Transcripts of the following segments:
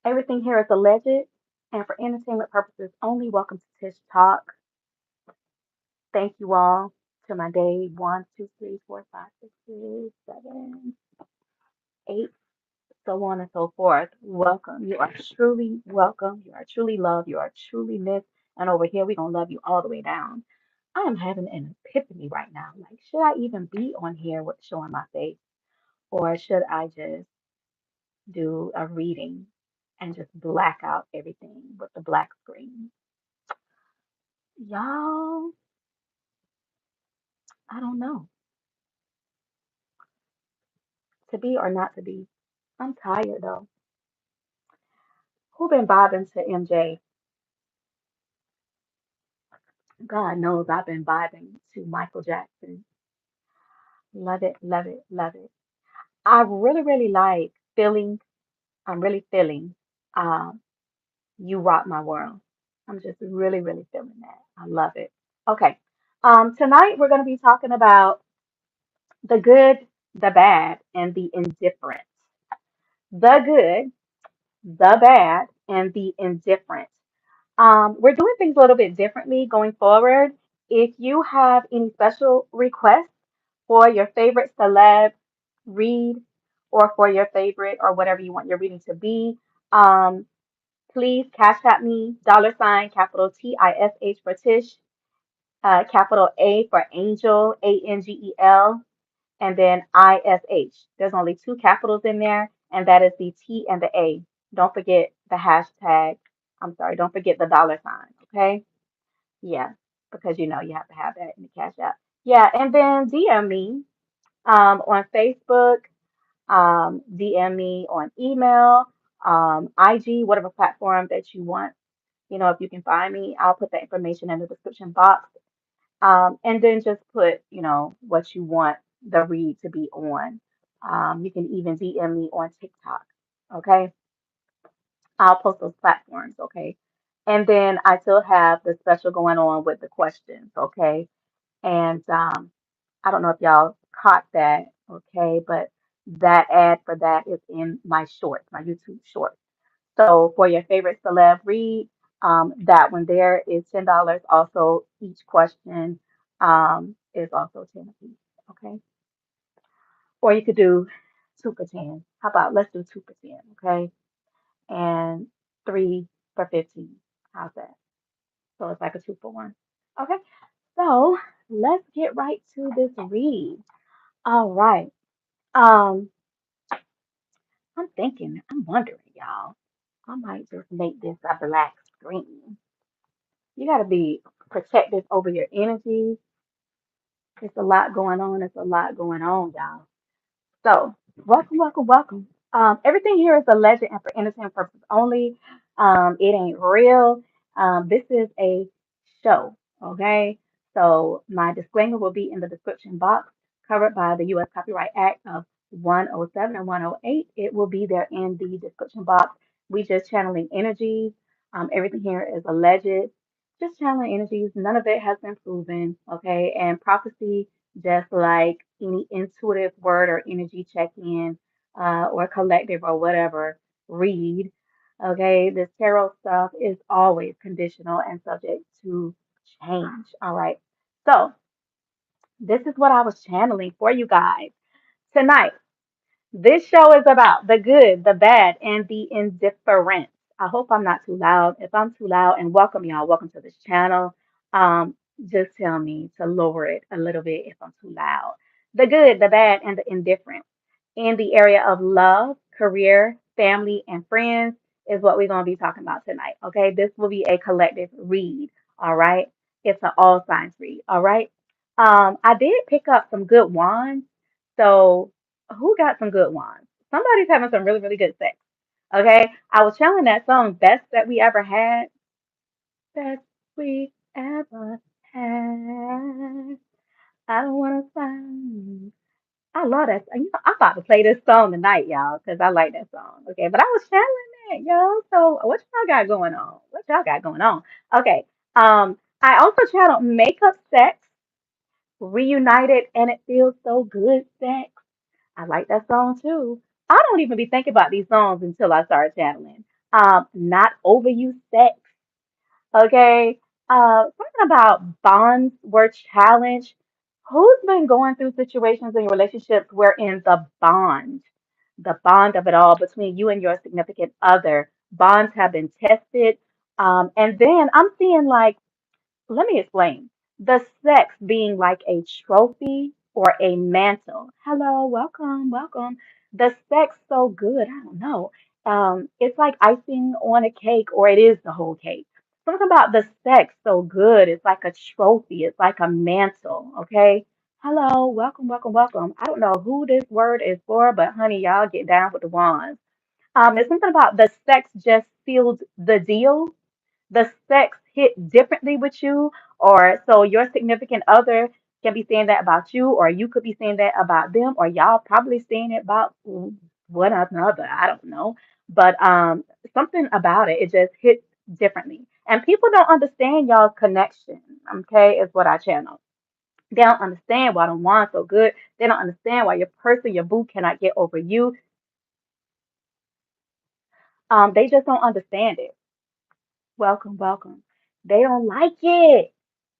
Everything here is alleged and for entertainment purposes only. Welcome to Tish Talk. Thank you all to my day one, two, three, four, five, six, seven, eight, so on and so forth. Welcome. You are truly welcome. You are truly loved. You are truly missed. And over here, we're going to love you all the way down. I am having an epiphany right now. Like, should I even be on here with showing my face? Or should I just do a reading and just black out everything with the black screen? Y'all, I don't know. To be or not to be. I'm tired though. Who been vibing to MJ? God knows I've been vibing to Michael Jackson. Love it, love it, love it. I really like feeling, I'm really feeling um, You Rock My World. I'm just really feeling that. I love it. Okay. Tonight we're going to be talking about the good, the bad, and the indifferent. The good, the bad, and the indifferent. We're doing things a little bit differently going forward. If you have any special requests for your favorite celeb read or for your favorite or whatever you want your reading to be, um, please cash at me, dollar sign, capital TISH for Tish, capital A for Angel, ANGEL, and then ISH. There's only two capitals in there, and that is the T and the A. Don't forget the hashtag. I'm sorry, don't forget the dollar sign, okay? Yeah, because you know you have to have that in the cash app. Yeah, and then DM me on Facebook, DM me on email, IG, whatever platform that you want. You know, if you can find me, I'll put the information in the description box. And then just put, what you want the read to be on. You can even DM me on TikTok. Okay. I'll post those platforms. Okay. And then I still have the special going on with the questions. Okay. And I don't know if y'all caught that. Okay. But that ad for that is in my shorts, my YouTube shorts. So for your favorite celeb read, that one there is $10. Also, each question is also 10 apiece. Okay. Or you could do two for 10. How about let's do two for 10, okay? And three for 15. How's that? So it's like a two for one. Okay. So let's get right to this read. All right. Um, I'm wondering, y'all. I might just make this a black screen. You got to be protective over your energy. It's a lot going on. It's a lot going on, y'all. So, welcome, welcome, welcome. Everything here is a legend and for entertainment purposes only. It ain't real. This is a show, okay? So, my disclaimer will be in the description box, covered by the U.S. Copyright Act of 107 and 108. It will be there in the description box. We just channeling energies. Everything here is alleged. Just channeling energies. None of it has been proven, okay? And prophecy just like any intuitive word or energy check in or collective or whatever read. Okay, this tarot stuff is always conditional and subject to change. All right, so this is what I was channeling for you guys tonight. This show is about the good, the bad, and the indifferent. I hope I'm not too loud. If I'm too loud, and welcome y'all, welcome to this channel. Just tell me to lower it a little bit if I'm too loud. The good, the bad, and the indifferent in the area of love, career, family, and friends is what we're going to be talking about tonight. Okay, this will be a collective read. All right, it's an all signs read. All right. I did pick up some good wands. So who got some good ones? Somebody's having some really good sex. Okay. I was channeling that song, Best That We Ever Had. Best we ever had. I don't want to find. I love that. I'm about to play this song tonight, y'all, because I like that song. Okay. But I was channeling that, yo. So what y'all got going on? What y'all got going on? Okay. I also channeled Makeup Sex, Reunited, and It Feels So Good Sex. I like that song too. I don't even be thinking about these songs until I start channeling. Not overuse sex. Okay. Something about bonds were challenged. Who's been going through situations in your relationships wherein the bond of it all between you and your significant other, bonds have been tested. And then I'm seeing like, let me explain. The sex being like a trophy or a mantle. Hello, welcome, welcome. The sex so good. I don't know. It's like icing on a cake, or it is the whole cake. Something about the sex so good. It's like a trophy. It's like a mantle. Okay. Hello, welcome, welcome, welcome. I don't know who this word is for, but honey, y'all get down with the wands. It's something about the sex just sealed the deal. The sex hit differently with you, or so your significant other can be saying that about you, or you could be saying that about them, or y'all probably saying it about one another. I don't know. But something about it, it just hits differently. And people don't understand y'all's connection, okay, is what I channel. They don't understand why the one's so good. They don't understand why your person, your boo cannot get over you. They just don't understand it. Welcome, welcome. They don't like it.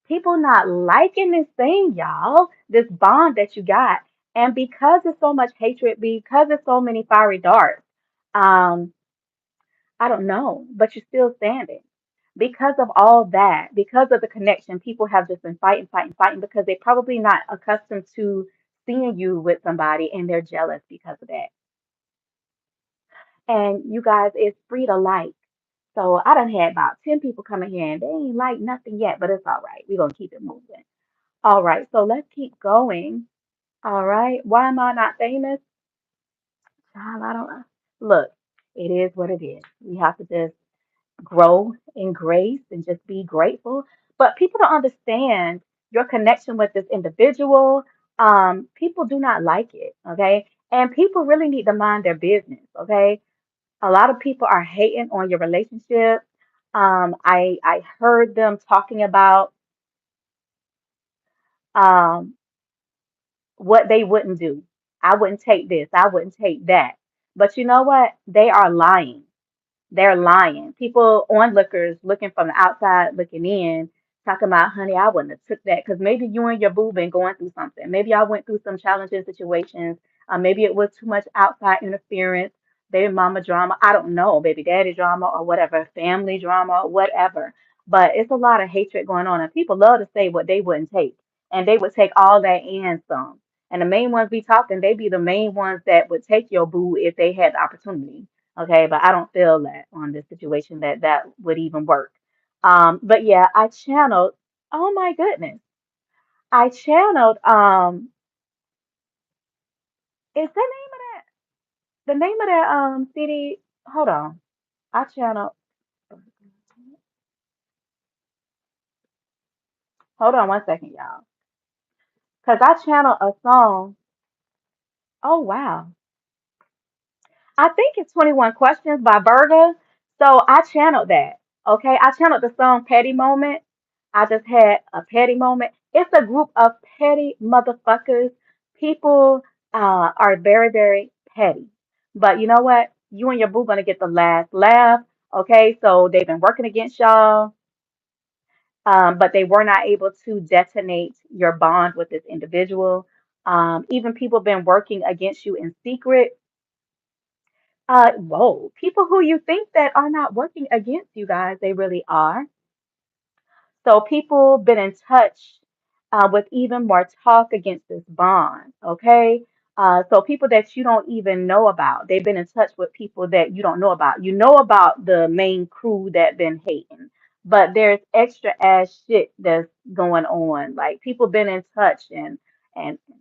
People not liking this thing, y'all, this bond that you got. And because there's so much hatred, because there's so many fiery darts, um, I don't know, but you're still standing. Because of all that, because of the connection, people have just been fighting, fighting, fighting because they're probably not accustomed to seeing you with somebody and they're jealous because of that. And you guys, it's free to like. So I done had about 10 people coming here and they ain't like nothing yet, but it's all right. We're gonna keep it moving. All right, so let's keep going. All right. Why am I not famous? Child, I don't know. Look, it is what it is. We have to just grow in grace and just be grateful. But people don't understand your connection with this individual. People do not like it, okay? And people really need to mind their business, okay? A lot of people are hating on your relationship. I heard them talking about um what they wouldn't do. I wouldn't take this. I wouldn't take that. But you know what? They are lying. They're lying. People onlookers looking from the outside looking in, talking about, honey, I wouldn't have took that because maybe you and your boo been going through something. Maybe I went through some challenging situations. Maybe it was too much outside interference, baby mama drama. I don't know, baby daddy drama or whatever, family drama, whatever. But it's a lot of hatred going on, and people love to say what they wouldn't take, and they would take all that and some. And the main ones be talking, they be the main ones that would take your boo if they had the opportunity. Okay, but I don't feel that on this situation that that would even work. But yeah, I channeled. Oh my goodness, I channeled. Is the name of that the name of that city? Hold on, I channeled. Hold on one second, y'all, because I channeled a song. Oh wow, I think it's 21 Questions by Berga. So I channeled that. Okay. I channeled the song Petty Moment. I just had a petty moment. It's a group of petty motherfuckers. People are very, very petty. But you know what? You and your boo gonna get the last laugh. Okay. So they've been working against y'all. But they were not able to detonate your bond with this individual. Even people been working against you in secret. Whoa, people who you think that are not working against you guys, they really are. So people been in touch with even more talk against this bond, okay? So people that you don't even know about, they've been in touch with people that you don't know about. You know about the main crew that been hating, but there's extra ass shit that's going on. Like people been in touch and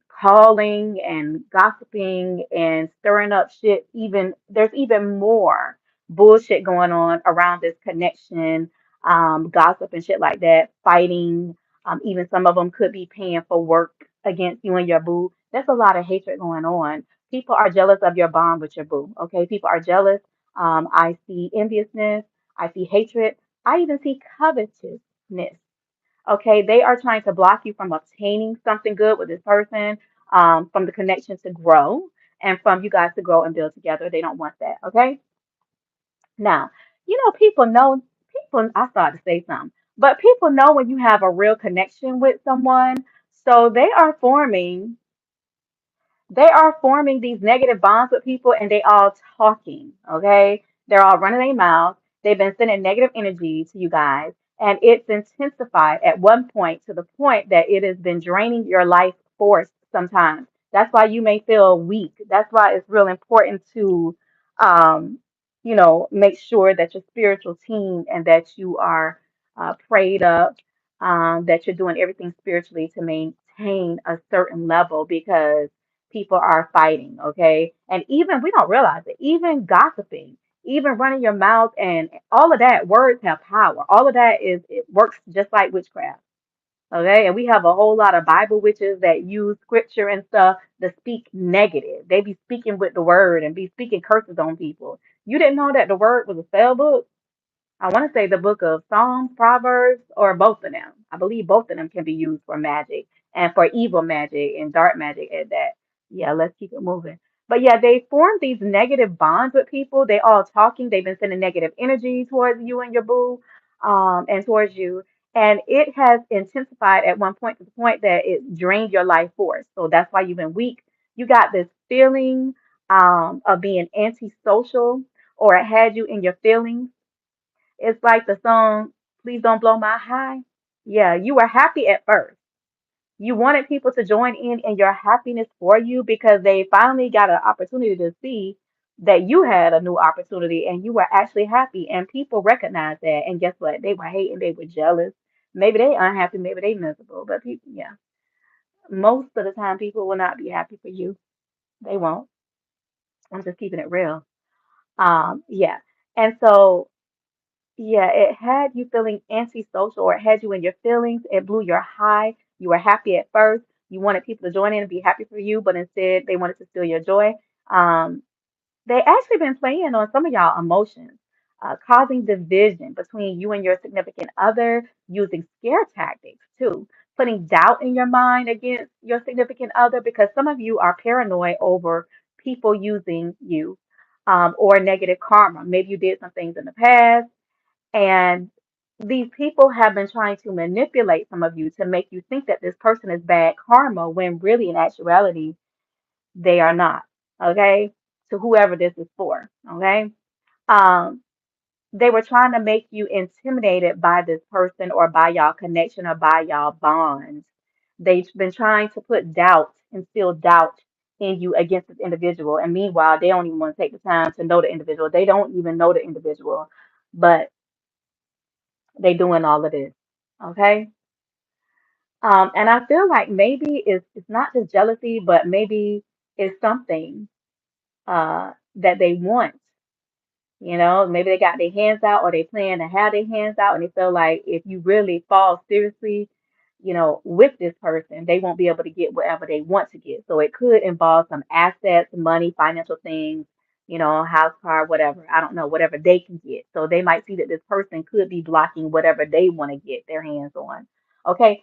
calling and gossiping and stirring up shit. Even there's even more bullshit going on around this connection, gossip and shit like that, fighting. Even some of them could be paying for work against you and your boo. There's a lot of hatred going on. People are jealous of your bond with your boo. Okay, people are jealous. I see enviousness. I see hatred. I even see covetousness. Okay, they are trying to block you from obtaining something good with this person, from the connection to grow, and from you guys to grow and build together. They don't want that. Okay, now. People know, people, I started to say something, but people know when you have a real connection with someone. So they are forming these negative bonds with people and they all talking, okay? They're all running their mouth. They've been sending negative energy to you guys, and it's intensified at one point to the point that it has been draining your life force sometimes. That's why you may feel weak. That's why it's real important to, um, make sure that your spiritual team and that you are prayed up, that you're doing everything spiritually to maintain a certain level because people are fighting, okay? And even we don't realize it, even gossiping, even running your mouth and all of that, words have power. All of that it works just like witchcraft. Okay, and we have a whole lot of Bible witches that use scripture and stuff to speak negative. They be speaking with the word and be speaking curses on people. You didn't know that the word was a spell book? I want to say the book of Psalms, Proverbs, or both of them. I believe both of them can be used for magic and for evil magic and dark magic at that. Yeah, let's keep it moving. But yeah, they form these negative bonds with people. They all talking. They've been sending negative energy towards you and your boo, and towards you. And it has intensified at one point to the point that it drained your life force. So that's why you've been weak. You got this feeling of being antisocial, or it had you in your feelings. It's like the song, Please Don't Blow My High. Yeah, you were happy at first. You wanted people to join in your happiness for you because they finally got an opportunity to see that you had a new opportunity and you were actually happy. And people recognized that. And guess what? They were hating, they were jealous. Maybe they unhappy, maybe they miserable. But people, yeah, most of the time people will not be happy for you. They won't. I'm just keeping it real. Yeah. And so yeah, it had you feeling antisocial, or it had you in your feelings. It blew your high. You were happy at first. You wanted people to join in and be happy for you, but instead they wanted to steal your joy. Um, they actually been playing on some of y'all emotions, causing division between you and your significant other, using scare tactics too, putting doubt in your mind against your significant other because some of you are paranoid over people using you, or negative karma. Maybe you did some things in the past and these people have been trying to manipulate some of you to make you think that this person is bad karma when really in actuality they are not. Okay? To whoever this is for. Okay? Um, they were trying to make you intimidated by this person or by y'all connection or by y'all bonds. They've been trying to put doubt, instill doubt in you against this individual. And meanwhile, they don't even want to take the time to know the individual. They don't even know the individual. But they doing all of this. Okay. And I feel like maybe it's not just jealousy, but maybe it's something that they want. Maybe they got their hands out or they plan to have their hands out and they feel like if you really fall seriously, with this person, they won't be able to get whatever they want to get. So it could involve some assets, money, financial things, house, car, whatever. I don't know, whatever they can get. So they might see that this person could be blocking whatever they want to get their hands on. Okay.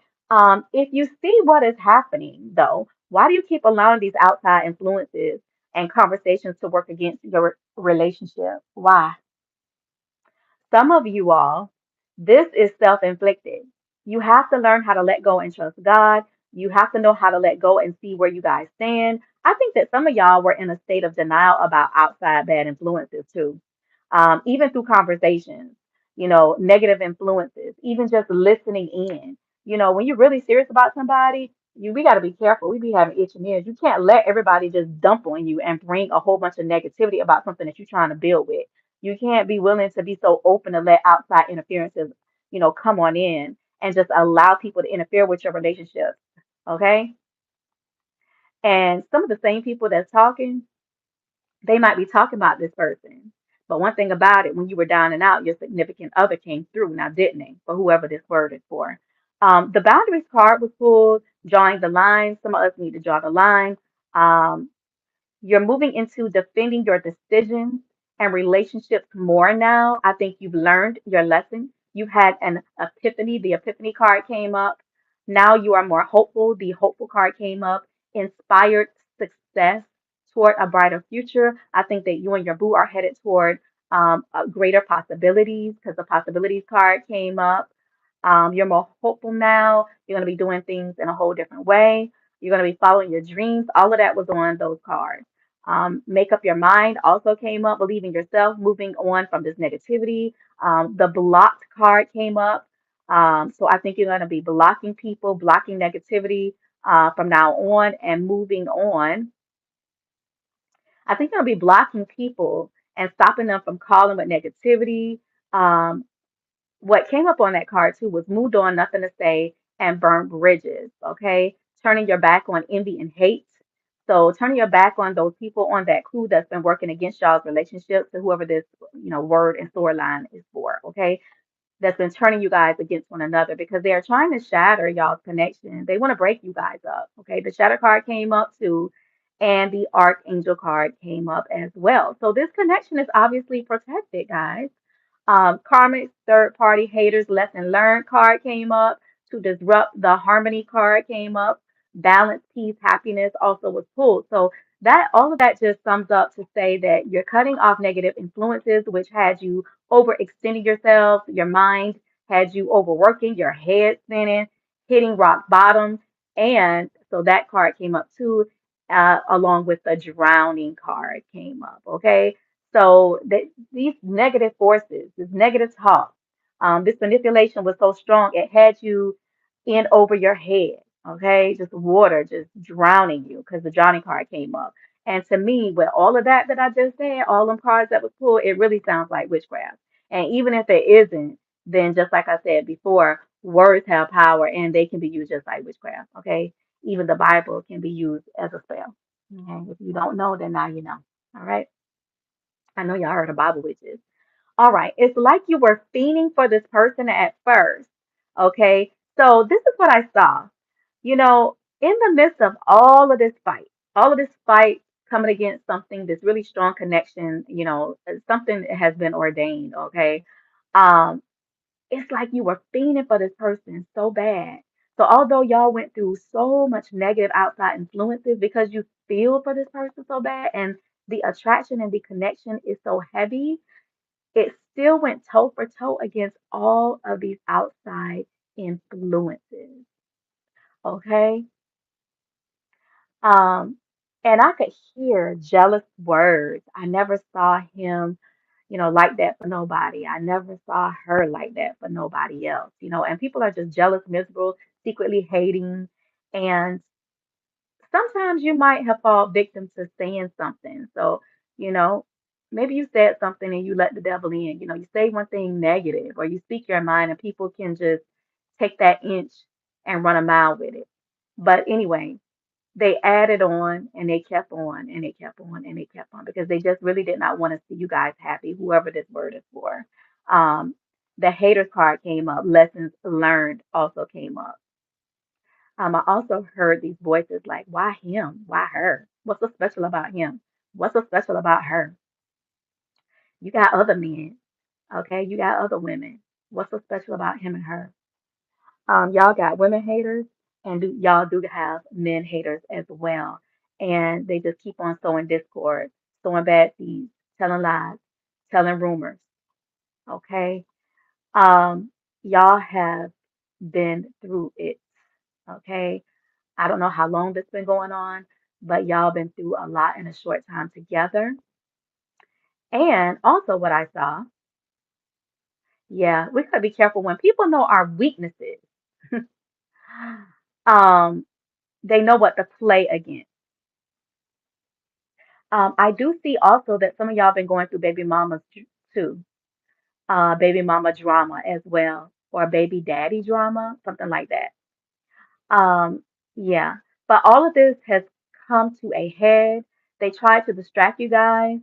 If you see what is happening though, why do you keep allowing these outside influences and conversations to work against your relationship? Why? Some of you all, this is self inflicted. You have to learn how to let go and trust God. You have to know how to let go and see where you guys stand. I think that some of y'all were in a state of denial about outside bad influences too, even through conversations, negative influences, even just listening in. When you're really serious about somebody, we got to be careful. We be having itching ears. You can't let everybody just dump on you and bring a whole bunch of negativity about something that you're trying to build with. You can't be willing to be so open to let outside interferences, come on in and just allow people to interfere with your relationship. Okay. And some of the same people that's talking, they might be talking about this person. But one thing about it, when you were down and out, your significant other came through now, didn't they? For whoever this word is for. The boundaries card was pulled, drawing the line. Some of us need to draw the line. Um, you're moving into defending your decisions and relationships more now. I think you've learned your lesson. You've had an epiphany. The epiphany card came up. Now you are more hopeful. The hopeful card came up. Inspired success toward a brighter future. I think that you and your boo are headed toward greater possibilities because the possibilities card came up. You're more hopeful now. You're going to be doing things in a whole different way. You're going to be following your dreams. All of that was on those cards. Make up your mind also came up. Believe in yourself, moving on from this negativity. The blocked card came up. So I think you're going to be blocking people, blocking negativity from now on and moving on. I think you're going to be blocking people and stopping them from calling with negativity. Um, what came up on that card too was moved on, nothing to say, and burned bridges. Okay, turning your back on envy and hate. So turning your back on those people on that crew that's been working against y'all's relationships to whoever this word and storyline is for. Okay, that's been turning you guys against one another because they are trying to shatter y'all's connection. They want to break you guys up. Okay, the shatter card came up too, and the archangel card came up as well. So this connection is obviously protected, guys. Karmic third party haters lesson learned card came up. To disrupt the harmony card came up. Balance, peace, happiness also was pulled. So that all of that just sums up to say that you're cutting off negative influences, which had you overextending yourself. Your mind had you overworking, your head spinning, hitting rock bottom. And so that card came up too, along with the drowning card came up. Okay. So that these negative forces, this negative talk, this manipulation was so strong, it had you in over your head. Okay. Just water, just drowning you because the drowning card came up. And to me, with all of that I just said, all them cards that was pulled, it really sounds like witchcraft. And even if it isn't, then just like I said before, words have power and they can be used just like witchcraft. Okay. Even the Bible can be used as a spell. Okay. If you don't know, then now you know. All right. I know y'all heard of Bible witches. All right. It's like you were fiending for this person at first. Okay. So this is what I saw. In the midst of all of this fight coming against something, this really strong connection, something that has been ordained. Okay. Um, it's like you were fiending for this person so bad. So although y'all went through so much negative outside influences because you feel for this person so bad and the attraction and the connection is so heavy, it still went toe for toe against all of these outside influences. Okay. Um, and I could hear jealous words. I never saw him, like that for nobody. I never saw her like that for nobody else. And people are just jealous, miserable, secretly hating. And sometimes you might have fallen victim to saying something. So, you know, maybe you said something and you let the devil in. You say one thing negative or you speak your mind and people can just take that inch and run a mile with it. But anyway, they added on and they kept on and they kept on and they kept on because they just really did not want to see you guys happy, whoever this word is for. Um, the haters card came up, lessons learned also came up. I also heard these voices like, why him? Why her? What's so special about him? What's so special about her? You got other men, okay? You got other women. What's so special about him and her? Y'all got women haters, and y'all do have men haters as well. And they just keep on sowing discord, sowing bad seeds, telling lies, telling rumors, okay? Um, y'all have been through it, okay? I don't know how long this been going on, but y'all been through a lot in a short time together. And also what I saw, yeah, we gotta be careful when people know our weaknesses. um, they know what to play against. I do see also that some of y'all been going through baby mamas too, baby mama drama as well, or baby daddy drama, something like that. Um, yeah, but all of this has come to a head. They tried to distract you guys.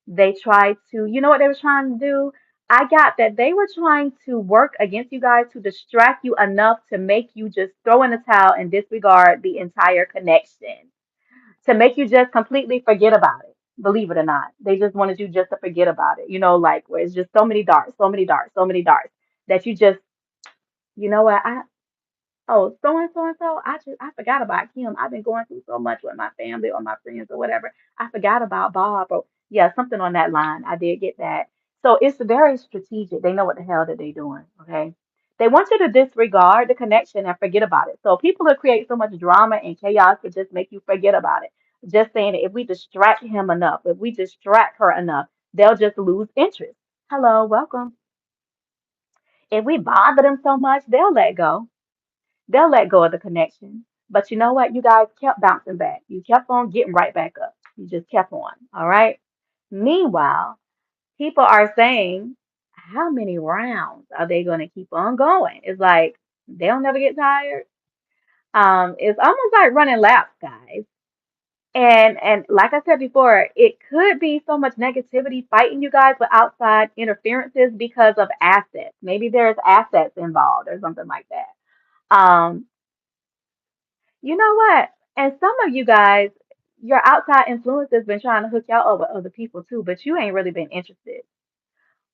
They tried to, you know what they were trying to do? I got that they were trying to work against you guys to distract you enough to make you just throw in the towel and disregard the entire connection, to make you just completely forget about it. Believe it or not, they just wanted you just to forget about it. Like where it's just so many darts, so many darts, so many darts that you just, you know what? Oh, so and so, I forgot about him. I've been going through so much with my family or my friends or whatever. I forgot about Bob or yeah, something on that line. I did get that. So it's very strategic. They know what the hell that they're doing. Okay. They want you to disregard the connection and forget about it. So people will create so much drama and chaos to just make you forget about it. Just saying that if we distract him enough, if we distract her enough, they'll just lose interest. Hello, welcome. If we bother them so much, they'll let go. They'll let go of the connection. But you know what? You guys kept bouncing back. You kept on getting right back up. You just kept on. All right. Meanwhile, people are saying, how many rounds are they going to keep on going? It's like they don't never get tired. It's almost like running laps, guys. And like I said before, it could be so much negativity fighting you guys with outside interferences because of assets. Maybe there's assets involved or something like that. You know what? And some of you guys, your outside influence has been trying to hook y'all up with other people too, but you ain't really been interested.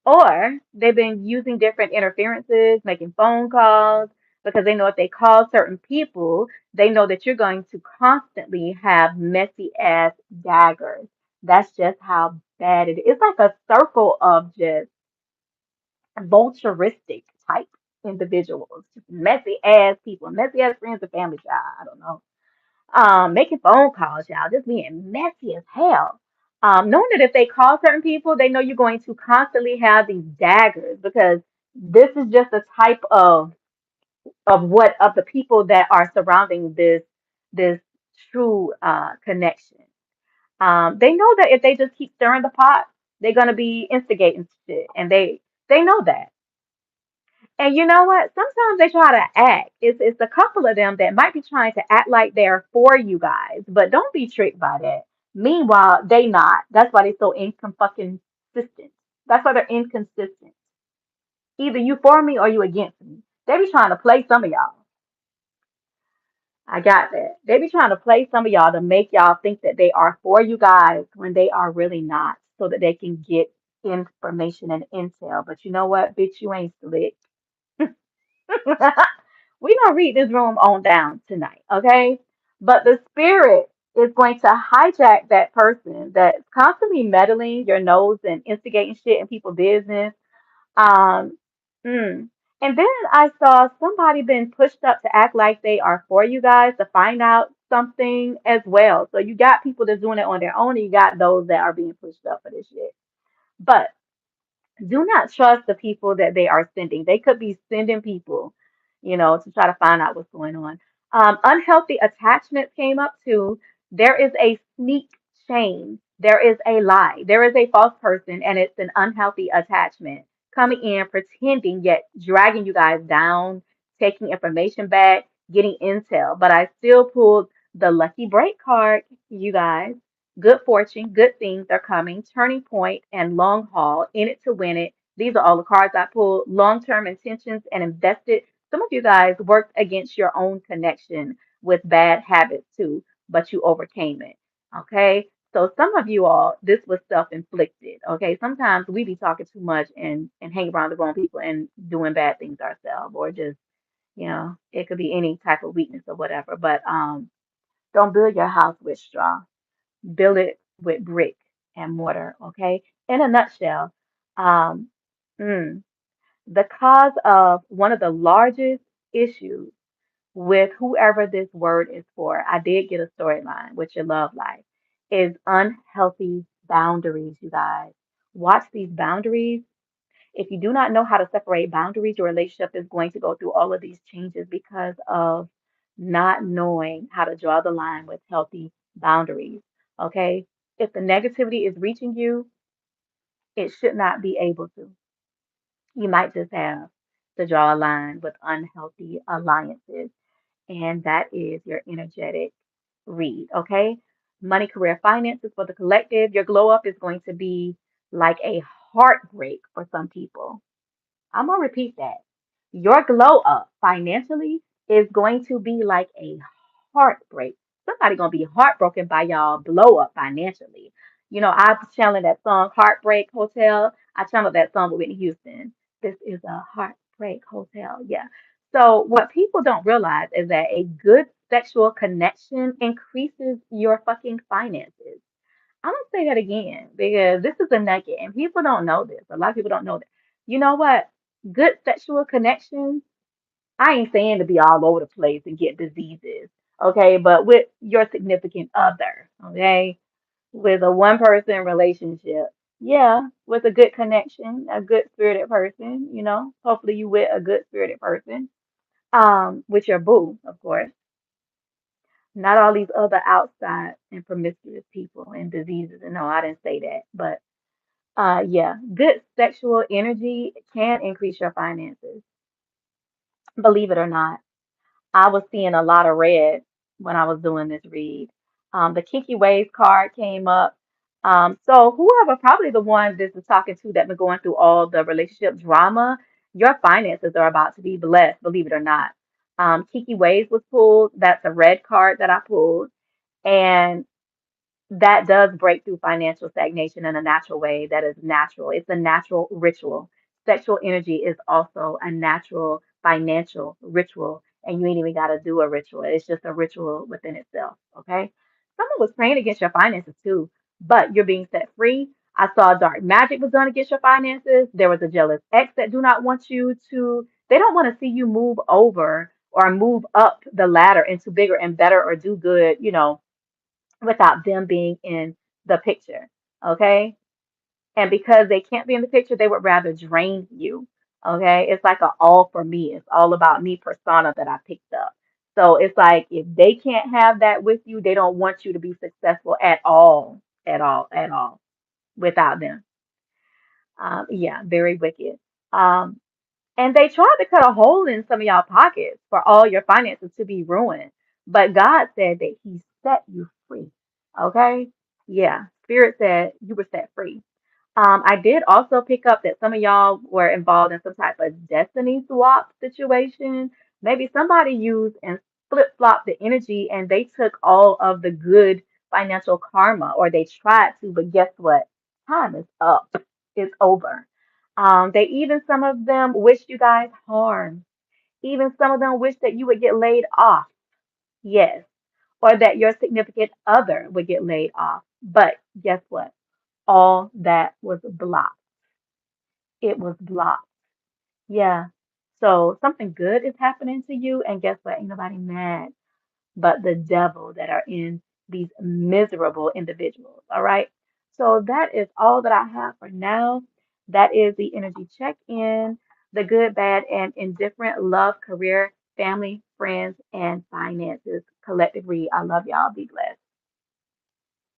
Or they've been using different interferences, making phone calls, because they know if they call certain people, they know that you're going to constantly have messy ass daggers. That's just how bad it is. It's like a circle of just vulturistic type individuals, just messy ass people, messy ass friends and family, child. I don't know, making phone calls, y'all, just being messy as hell. Knowing that if they call certain people, they know you're going to constantly have these daggers because this is just a type of the people that are surrounding this true connection. They know that if they just keep stirring the pot, they're gonna be instigating shit, and they know that. And you know what? Sometimes they try to act. It's a couple of them that might be trying to act like they're for you guys, but don't be tricked by that. Meanwhile, they not. That's why they're so fucking consistent. That's why they're inconsistent. Either you for me or you against me. They be trying to play some of y'all. I got that. They be trying to play some of y'all to make y'all think that they are for you guys when they are really not, so that they can get information and intel. But you know what, bitch, you ain't slick. We're gonna read this room on down tonight, okay? But the spirit is going to hijack that person that's constantly meddling your nose and instigating shit in people's business. Um, mm. And then I saw somebody been pushed up to act like they are for you guys to find out something as well. So you got people that's doing it on their own, and you got those that are being pushed up for this shit. But do not trust the people that they are sending. They could be sending people, to try to find out what's going on. Unhealthy attachments came up too. There is a sneak chain. There is a lie. There is a false person, and it's an unhealthy attachment coming in, pretending, yet dragging you guys down, taking information back, getting intel. But I still pulled the lucky break card, you guys. Good fortune, good things are coming, turning point, and long haul, in it to win it. These are all the cards I pulled. Long term intentions and invested. Some of you guys worked against your own connection with bad habits too, but you overcame it. Okay. So some of you all, this was self-inflicted. Okay. Sometimes we be talking too much and hang around the wrong people and doing bad things ourselves, or just, it could be any type of weakness or whatever. But don't build your house with straw, build it with brick and mortar. Okay. In a nutshell, um, mm, the cause of one of the largest issues with whoever this word is for, I did get a storyline with your love life, is unhealthy boundaries, you guys. Watch these boundaries. If you do not know how to separate boundaries, your relationship is going to go through all of these changes because of not knowing how to draw the line with healthy boundaries. Okay. If the negativity is reaching you, it should not be able to. You might just have to draw a line with unhealthy alliances, and that is your energetic read. Okay. Money, career, finances for the collective. Your glow up is going to be like a heartbreak for some people. I'm gonna repeat that. Your glow up financially is going to be like a heartbreak. Somebody gonna be heartbroken by y'all blow up financially. I was channeling that song Heartbreak Hotel. I channeled that song with Whitney Houston. This is a heartbreak hotel. Yeah. So what people don't realize is that a good sexual connection increases your fucking finances. I'm gonna say that again because this is a nugget and people don't know this. A lot of people don't know that. You know what? Good sexual connections, I ain't saying to be all over the place and get diseases, okay? But with your significant other, okay? With a one person relationship, yeah, with a good connection, a good spirited person, hopefully you with a good spirited person, with your boo, of course, not all these other outside and promiscuous people and diseases. And no, I didn't say that, but yeah, good sexual energy can increase your finances, believe it or not. I was seeing a lot of red when I was doing this read. The Kinky Waves card came up. So whoever, probably the one this is talking to that been going through all the relationship drama, your finances are about to be blessed, believe it or not. Kiki Waves was pulled. That's a red card that I pulled. And that does break through financial stagnation in a natural way that is natural. It's a natural ritual. Sexual energy is also a natural financial ritual, and you ain't even got to do a ritual. It's just a ritual within itself. Okay. Someone was praying against your finances too, but you're being set free. I saw dark magic was done against your finances. There was a jealous ex that do not want you to, they don't want to see you move over or move up the ladder into bigger and better or do good, without them being in the picture. Okay. And because they can't be in the picture, they would rather drain you. Okay. It's like a all for me. It's all about me persona that I picked up. So it's like if they can't have that with you, they don't want you to be successful at all, at all, at all without them. Yeah, very wicked. Um, and they tried to cut a hole in some of y'all pockets for all your finances to be ruined. But God said that He set you free. Okay? Yeah. Spirit said you were set free. I did also pick up that some of y'all were involved in some type of destiny swap situation. Maybe somebody used and flip-flopped the energy and they took all of the good financial karma, or they tried to, but guess what? Time is up. It's over. They even, some of them wished you guys harm. Even some of them wish that you would get laid off. Yes. Or that your significant other would get laid off. But guess what? All that was blocked. It was blocked. Yeah. So something good is happening to you, and guess what? Ain't nobody mad but the devil that are in these miserable individuals. All right. So that is all that I have for now. That is the energy check in, the good, bad, and indifferent, love, career, family, friends, and finances collective read. I love y'all. Be blessed.